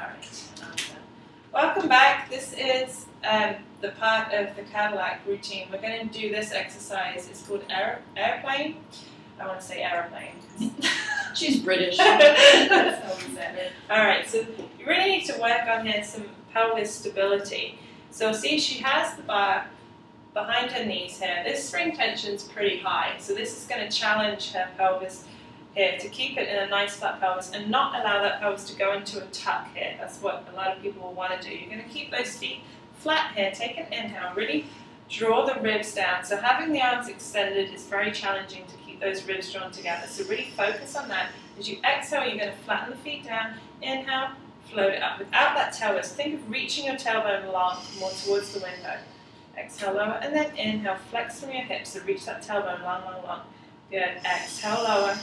Alright, welcome back. This is the part of the Cadillac routine. We're going to do this exercise. It's called airplane. I want to say aeroplane. She's British. That's how we say it. Alright, so you really need to work on here some pelvis stability. So see, she has the bar behind her knees here. This spring tension is pretty high, so this is going to challenge her pelvis here to keep it in a nice flat pelvis and not allow that pelvis to go into a tuck here. That's what a lot of people will want to do. You're going to keep those feet flat here. Take an inhale. Really draw the ribs down. So having the arms extended is very challenging to keep those ribs drawn together. So really focus on that. As you exhale, you're going to flatten the feet down. Inhale, float it up. Without that tailbone, think of reaching your tailbone long, more towards the window. Exhale, lower, and then inhale. Flex from your hips, so reach that tailbone long, long, long. Good. Exhale, lower.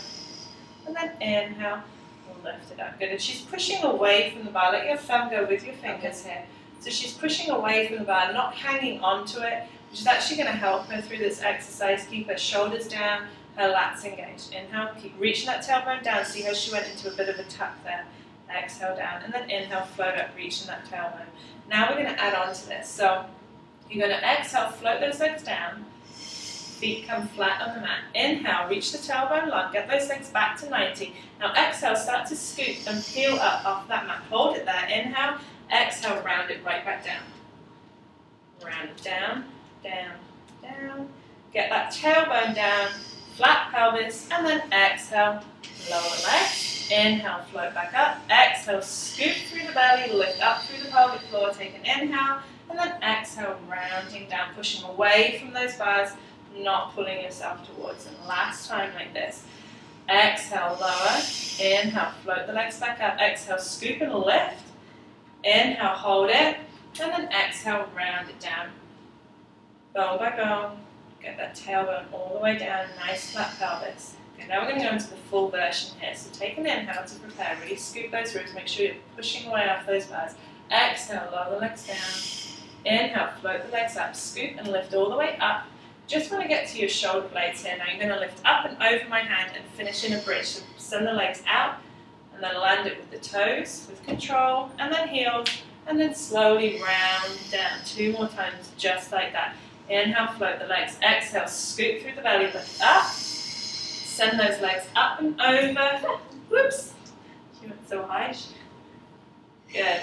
And then inhale, and lift it up. Good. And she's pushing away from the bar. Let your thumb go with your fingers here. So she's pushing away from the bar, not hanging onto it, which is actually going to help her through this exercise. Keep her shoulders down, her lats engaged. Inhale, keep reaching that tailbone down. See how she went into a bit of a tuck there. Exhale down, and then inhale, float up, reaching that tailbone. Now we're going to add on to this. So you're going to exhale, float those legs down. Feet come flat on the mat. Inhale, reach the tailbone long, get those legs back to 90. Now exhale, start to scoot and peel up off that mat. Hold it there. Inhale, exhale, round it right back down. Round it down, down, down. Get that tailbone down, flat pelvis, and then exhale, lower legs. Inhale, float back up. Exhale, scoot through the belly, lift up through the pelvic floor. Take an inhale, and then exhale, rounding down, pushing away from those bars, not pulling yourself towards them. Last time like this. Exhale, lower. Inhale, float the legs back up. Exhale, scoop and lift. Inhale, hold it. And then exhale, round it down. Bone by bone. Get that tailbone all the way down. Nice flat pelvis. Okay, now we're going to go into the full version here. So take an inhale to prepare. Really scoop those ribs. Make sure you're pushing away off those bars. Exhale, lower the legs down. Inhale, float the legs up. Scoop and lift all the way up. Just want to get to your shoulder blades here. Now you're going to lift up and over my hand and finish in a bridge. So send the legs out and then land it with the toes, with control, and then heels, and then slowly round down. 2 more times, just like that. Inhale, float the legs. Exhale, scoop through the belly, lift up. Send those legs up and over. Whoops. She went so high. Good.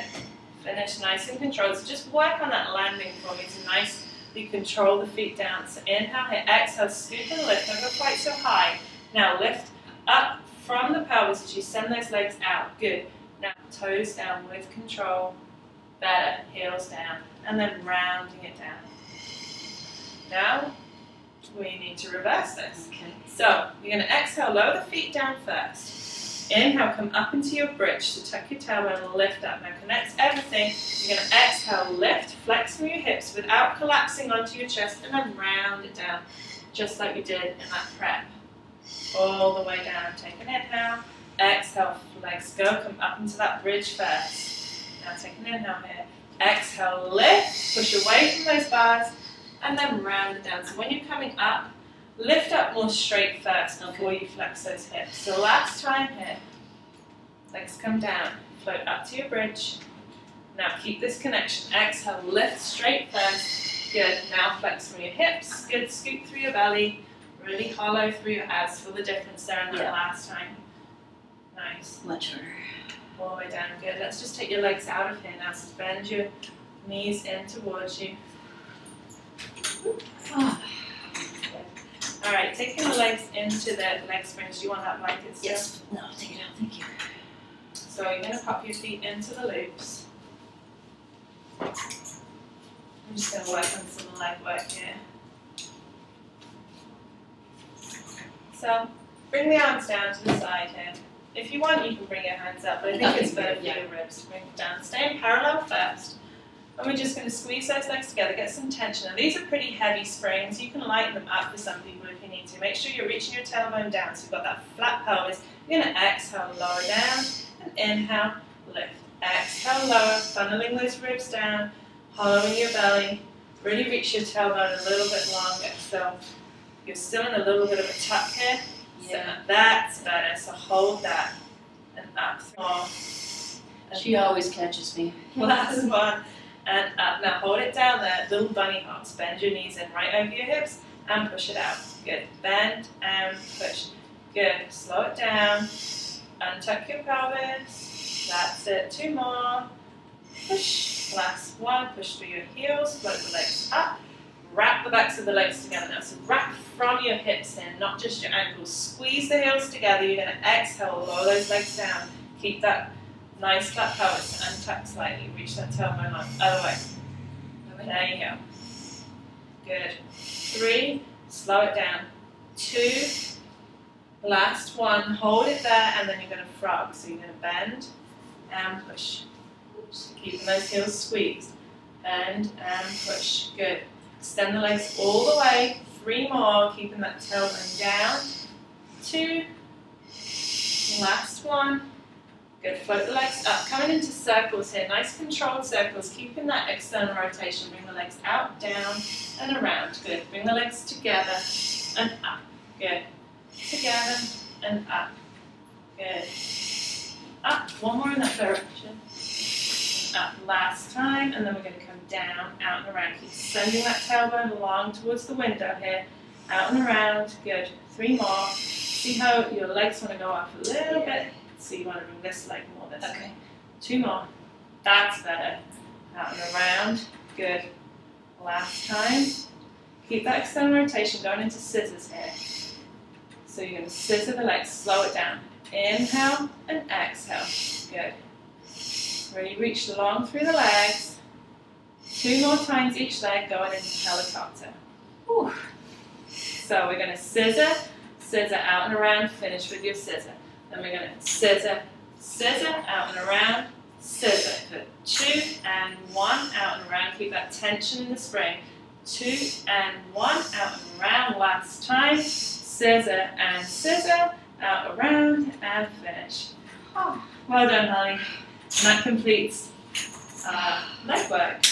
Finish nice and controlled. So just work on that landing for me. It's nice. You control the feet down. So inhale here, exhale, scoop and lift. Don't go quite so high. Now lift up from the pelvis as you send those legs out. Good. Now toes down with control. Better. Heels down. And then rounding it down. Now we need to reverse this. Okay. So you're going to exhale, lower the feet down first. Inhale, come up into your bridge. So tuck your tailbone and lift up. Now connect everything. You're going to exhale, lift, flex from your hips without collapsing onto your chest, and then round it down, just like we did in that prep. All the way down. Take an inhale. Exhale, legs go. Come up into that bridge first. Now take an inhale here. Exhale, lift, push away from those bars, and then round it down. So when you're coming up, lift up more straight first before you flex those hips. So last time here, legs come down, float up to your bridge. Now keep this connection. Exhale, lift straight first. Good. Now flex from your hips. Good. Scoop through your belly. Really hollow through your abs. Feel the difference there in that last time. Nice. Much harder. All the way down. Good. Let's just take your legs out of here now. So bend your knees in towards you. Oh. Alright, taking the legs into the leg springs. Do you want that blanket still? Yes. No, take it out. Thank you. So you're going to pop your feet into the loops. I'm just going to work on some leg work here. So bring the arms down to the side here. If you want, you can bring your hands up, but I think it's better for your ribs. Bring it down. Stay in parallel first. And we're just going to squeeze those legs together, get some tension. Now these are pretty heavy springs. You can lighten them up for some people if you need to. Make sure you're reaching your tailbone down so you've got that flat pelvis. You're going to exhale, lower down, and inhale, lift. Exhale, lower, funneling those ribs down, hollowing your belly. Really reach your tailbone a little bit longer. So you're still in a little bit of a tuck here. Yeah. So that's better. So hold that and up. She always catches me. Last one, and up. Now hold it down there, little bunny hops. Bend your knees in right over your hips and push it out. Good. Bend and push. Good. Slow it down. Untuck your pelvis. That's it. 2 more. Push. Last one. Push through your heels. Float the legs up. Wrap the backs of the legs together now. So wrap from your hips in, not just your ankles. Squeeze the heels together. You're going to exhale. Lower those legs down. Keep that nice flat pelvis. Untuck slightly. Reach that tailbone up. Other way. There you go. Good. 3. Slow it down. 2. Last one. Hold it there, and then you're going to frog. So you're going to bend and push. Just keeping those heels squeezed. Bend and push. Good. Extend the legs all the way. 3 more. Keeping that tailbone down. 2. Last one. Good. Float the legs up. Coming into circles here. Nice controlled circles. Keeping that external rotation. Bring the legs out, down, and around. Good. Bring the legs together and up. Good. Together and up. Good. Up. One more in that direction. Up. Last time. And then we're going to come down, out and around. Keep sending that tailbone along towards the window here. Out and around. Good. 3 more. See how your legs want to go up a little bit. So you want to bring this leg more this way. 2 more. That's better. Out and around. Good. Last time. Keep that external rotation going into scissors here. So you're going to scissor the legs. Slow it down. Inhale and exhale. Good. Really reach long through the legs. 2 more times each leg going into helicopter. Whew. So we're going to scissor, scissor, out and around. Finish with your scissor. Then we're going to scissor, scissor, out and around, scissor. Good. 2 and 1, out and around. Keep that tension in the spring. 2 and 1, out and around. Last time. Scissor and scissor, out, around, and finish. Oh, well done, Holly. And that completes leg work.